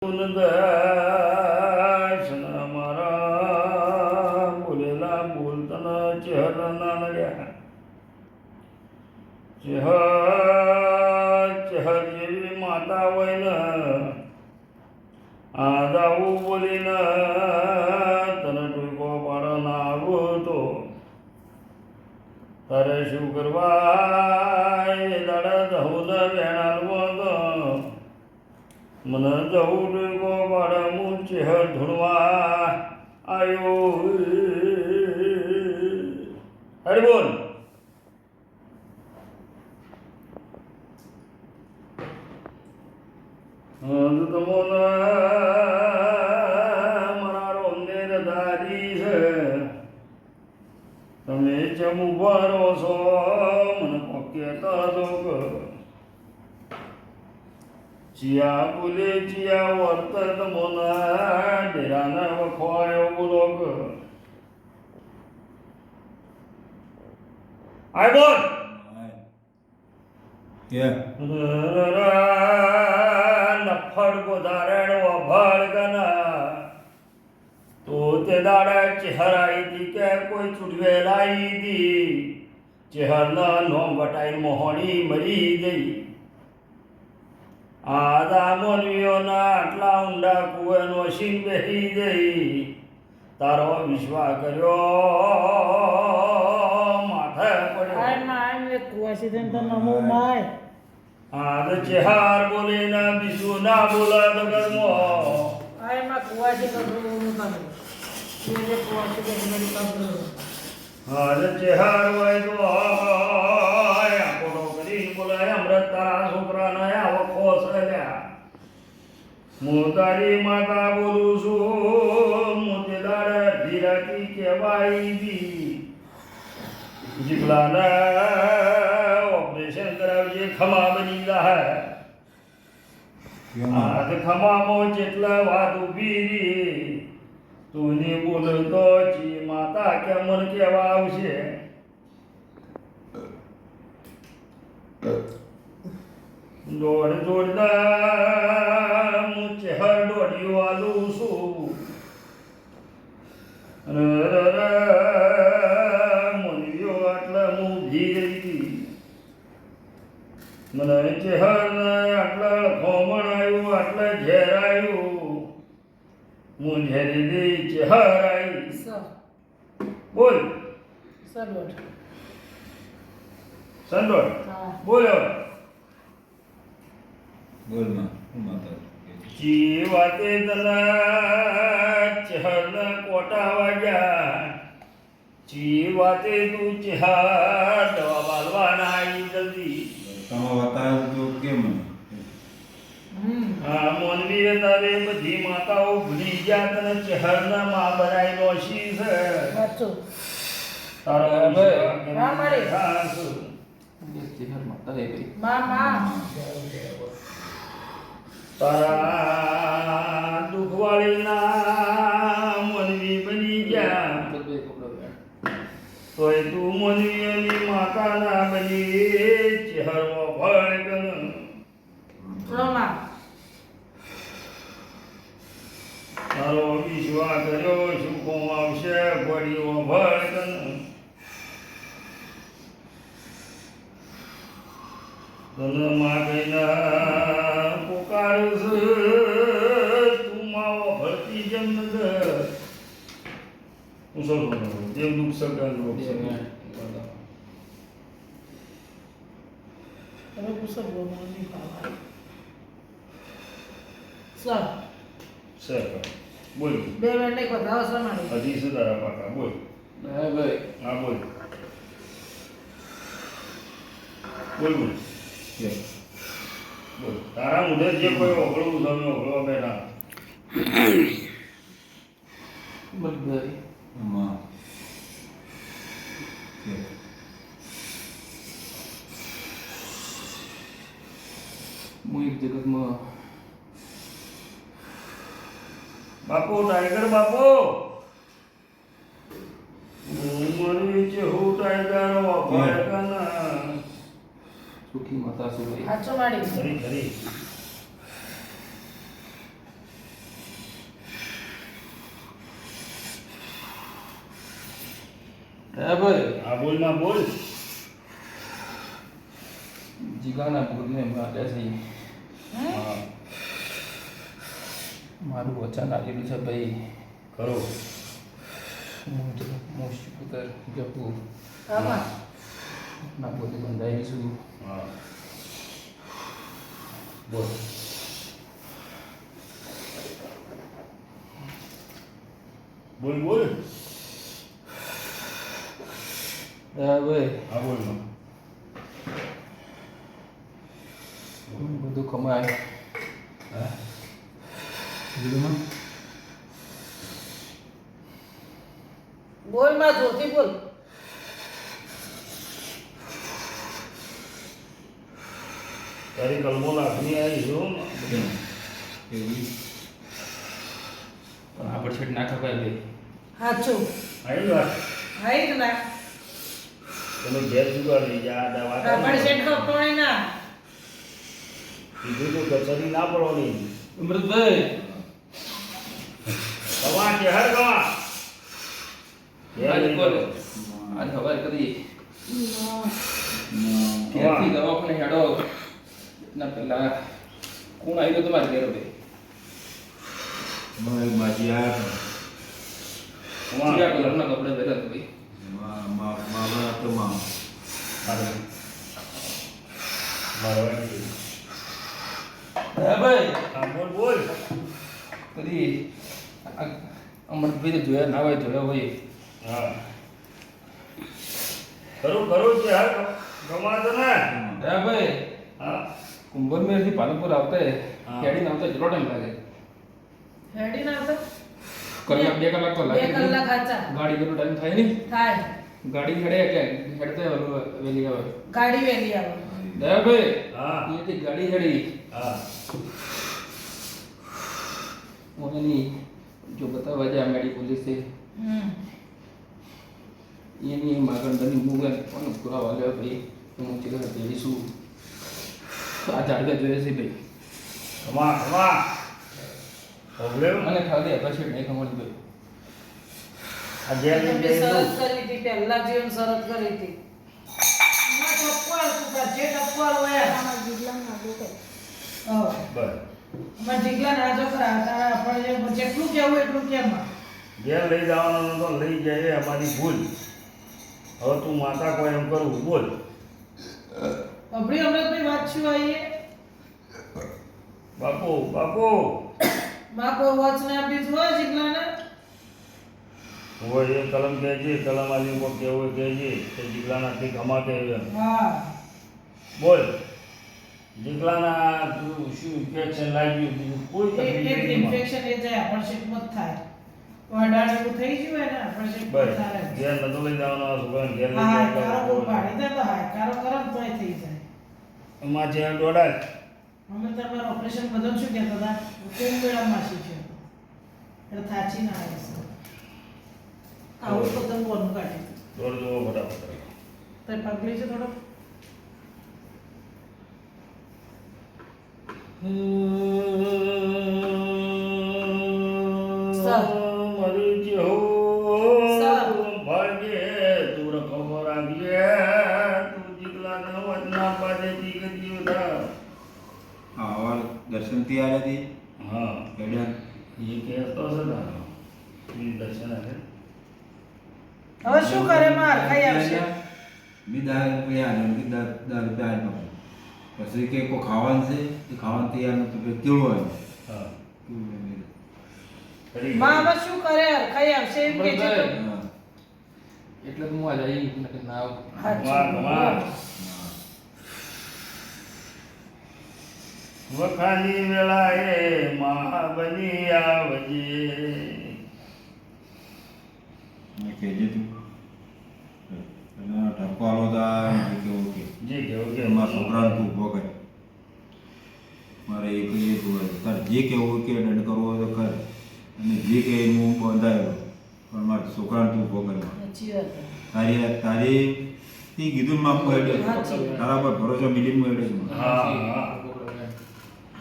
દર્શન મારા બોલેલા બોલતના ચહેરાના નડ્યા ચહેર જેવી માતા હોય ને આદાવું બોલીને તને ટૂંકો પાડો ના આવો તો તારે શું કરવા એ દાડા દહું ને વેણાલવો તો મને જવું ડૂગો પાડે હું ચહેર ધૂણવા આવ્યો હરી બોલ તમને મારા રોંદેર દાદી છે તમે ચમ ઉભા રહો છો મને કોક કહેતા હતો કે ચિયા બોલે ચિયા વર્તત મોના ડેરાને વખવાયો બોલો કે આય બોલ નફડ ગોધારણ વભાળ ગના તો તે દાડા ચહેરાઈ દી કે કોઈ ચૂડવેલાઈ દી ચહેરના નો વટાઈ મોહણી મરી ગઈ આદા મોનવીઓના આટલા ઊંડા કુવાનો સીન બેસી જઈ તારો વિશ્વાસ કર્યો માથે પડ્યો આદ ચેહાર બોલે ના બીજું ના બોલા દગરમો આદ ચેહાર હોય તો હું તારી માતા બોલું છું મોતે દાડે ધીરાકી કહેવાય દી જીભલાના ઓપરેશન કરાવજે ખમા બની જાય આજ ખમામાં જેટલા વાત ઊભી રહી તું ની બોલતો જી માતા કે મન કહેવા આવશે દોડ દોડના હું ચહેર દોડ્યો આલું છું મનવ્યો આટલા હું ભી રહી મને ચહેરને આટલા ખોમણ આવ્યું આટલા ઝેર આવ્યું હું ઝેરી દઈ ચહેર આવી બોલ સંદોડ બોલ્યો જીવાતે તના ચહરના કોટા વાગ્યા જીવાતે તું ચહા દવા બાલવાના આવી જલ્દી તમે બતાવ્યું તો કેમ હા મોનવી તારે બધી માતાઓ ભૂલી ગયા તને ચહરના માં બનાવેલો શી છે તારો તારા દુખવાળીના મનવી બની ગયા તોય તું મનવીની માતાના બની ચહેરો ભળ ગન તારો વિશ્વાસ કર્યો સુખો આવશે ઘડીઓ ભળ ગન તને માં કઈના પોકારું તું માવો ભરતી જેમ નગર હું સૌ જેમ દુઃખ સગન રોગ સર બોલ બે મિનિટ બતાવો સર મારી હજી શું તારા પાકા બોલ હા બોલ બોલ બોલ બોલ તારા મુદ્દે જે કોઈ ઓગળવું તમે ઓગળવા બેઠા જગતમાં બાપુ ટાઈગર બાપુ મરી છે હું ટાઈગર વાપરકાના સુખી માતા સુખી હાચો માડી ખરી ખરી હે ભાઈ હા બોલ માં બોલ. જીગાના ભૂતને માટે છે હા મારું વચન આપેલું છે ભાઈ કરો. હું પુત્ર જપુ આમાં ના પોતે બંધાઈ છું હા બોલ. બોલ બોલ. હે ભાઈ હા બોલ માં. બધું કમાય હા જીગુમાં બોલ માં જોરથી બોલ. તારી કલમો લાખની આવી જો ને. એવી પણ આપણે છેડ ના ખવાય ભાઈ સાચું આવી વાત હાઈ કે ના તમે ઘેર જુગાડી જા દવા આપણે શેઠ કપટોણી ના કીધું તો કચરી ના પડવાની. અમૃતભાઈ કવા કે હર કવા આજે બોલો આજે ખબર કરી ક્યાંથી દવાખાને હેડો ના પેલા કોણ આવી ગયો તમારે ઘેર ભાઈ મારી બાજી આ કયા કલરના કપડા પહેર્યા હતા ભાઈ મારા તો માં મારવાની. હે ભાઈ હા બોલ બોલ. કદી અમૃતભાઈ તો જોયા ના હોય જોયા હોય હા કરું કરું કે હર કમા તો ને. હે ભાઈ હા કુંભરમેરથી પાલનપુર આવતા હા. હેડીને આવતા કેટલો ટાઈમ લાગે હેડી ના આવતા કલાક 2 કલાક તો લાગે 2 કલાક હાચા ગાડી કેટલો ટાઈમ થાય નહીં થાય ગાડી હેડે કે હેડતે વેલી આવે ગાડી વેલી આવે હે ભાઈ હા અહીંયાથી ગાડી હેડી હા ઓની જો બતાવવા જાય મેડી પોલીસે એની માગણ મુગન કોને પૂરા વાલ્યો ભાઈ હું ચીલા દેવીશું આ ઝાડકા જોઈએ છે ભાઈ કમા કમા પ્રોબ્લેમ મને ખાલી હતા છે નહીં ખબર ભાઈ આ ઘેર લઈ તમે જઈ શરત દઉં. કરી હતી પહેલા જીવન શરત કરી હતી એમાં ટપવાળ તું કર, જે ટપવાળ હોય બસ અમાર જીગલા ના જો ખરા તારા આપણે જેટલું કહેવું એટલું કેમ ઘેર લઈ જવાનો તો લઈ જાય એ અમારી ભૂલ. હવે તું માતા કોઈ એમ કરવું બોલ. અભરી અમૃતભાઈ વાત શું આવીએ બાપુ બાપુ માં કોઈ વોચ ને આપી હોય જીગલાને હોય એ કલમ કહેજે કલમ આલી ઉપર કેવું કહેજે કે જીગલાનાથી કમા કે હા બોલ. જીગલાના શું ઇન્ફેક્શન લાગ્યું બીજું કોઈ તકલીફ એક નહીં. ઇન્ફેક્શન એ જાય પણ શીખમત થાય વડાળ એવું થઈ ગયું હોય ને પણ શીખમત બસ થાય ઘેર નતો લઈ જવાનો છોકરાને ઘેર લઈ હા જાય કારો બહુ તો પાડી દે તો હા કારો કરમ તોય થઈ જાય એમાં છે દોડાય. અમે તમારું ઓપરેશન બધું શું કહેતા હતા કુંભ મેળામાં શીખ્યો એટલે થાચી ના આવે છે આવું તો તમે બોલનું કાઢી દોડ દો ફટાફટ. તો પગલી છે થોડો મરી ગયો સર. ભાગ્ય તું ખબર આવીએ તું જીગલાને વચના પાડે જીગતી ઉધા. આવા દર્શનથી આવ્યા હતી હા હેડ્યા એ કહેતો છે ને એ દર્શન આવે. હવે શું કરે માર ખાઈ આવશે મેં 10 રૂપિયા આલ્યા કે 10 રૂપિયા આલ્યા પછી કે કોઈ ખાવાનું છે એ ખાવાનું તૈયાર નતું કે કેવું આવ્યું હા કેવું આવ્યું? ખરી માં હવે શું કરે ખાઈ આવશે એમ કે છે તો હા. એટલે હું આ જઈ ના વાહ, વાહ. વખાની વેળાએ મહાબલી આવજે. મેં કહેજે તું એના ઠપકો આલો તા મેં કેવું કે જે કેવું કે મારા છોકરાને તું ઊભો કર મારે એક એ જોવે તારે જે કહેવું હોય કે દંડ કરવો હોય તો કર અને જે કહે એનું હું બંધાયો પણ મારા છોકરાને તું ઊભો કર સાચી વાત તારી તે કીધું ને માફ હેડે તારા પર ભરોસો મિલીને હેડે છે હા, હા.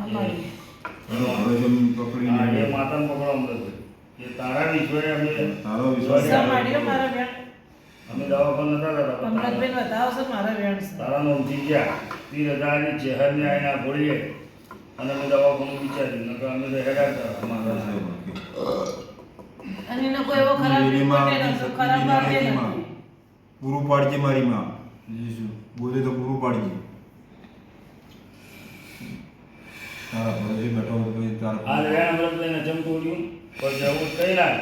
અમારી એનો ભરોસો પકડીને હા, એ હેડે. માતાને પકડો અમૃતભાઈ. એ તારા વિશ્વાએ અમે તારો વિશ્વાસ સા માડ્યો મારા બેન અમે દવાખાને નતા જતા પણ અમૃતબેન બતાવો છો મારા વેણ છે તારા નોમથી ગયા 30,000 ચહેરને આઈના ગોળીએ અને અમે દવાખાનું વિચાર્યું નકર અમે તો હેડા હતા અમારા અને એનો કોઈ એવો ખરાબ રિપોર્ટ એ નતો, ખરાબ વાત એ નથી. પૂરું પાડજે મારી માં બીજું શું બોલે તો પૂરું પાડજે તારા ભરોસે બેઠો હોય તો પછી તારા આ વેણ અમૃતભાઈને ચમતોડ્યું પછી જવું કઈ ના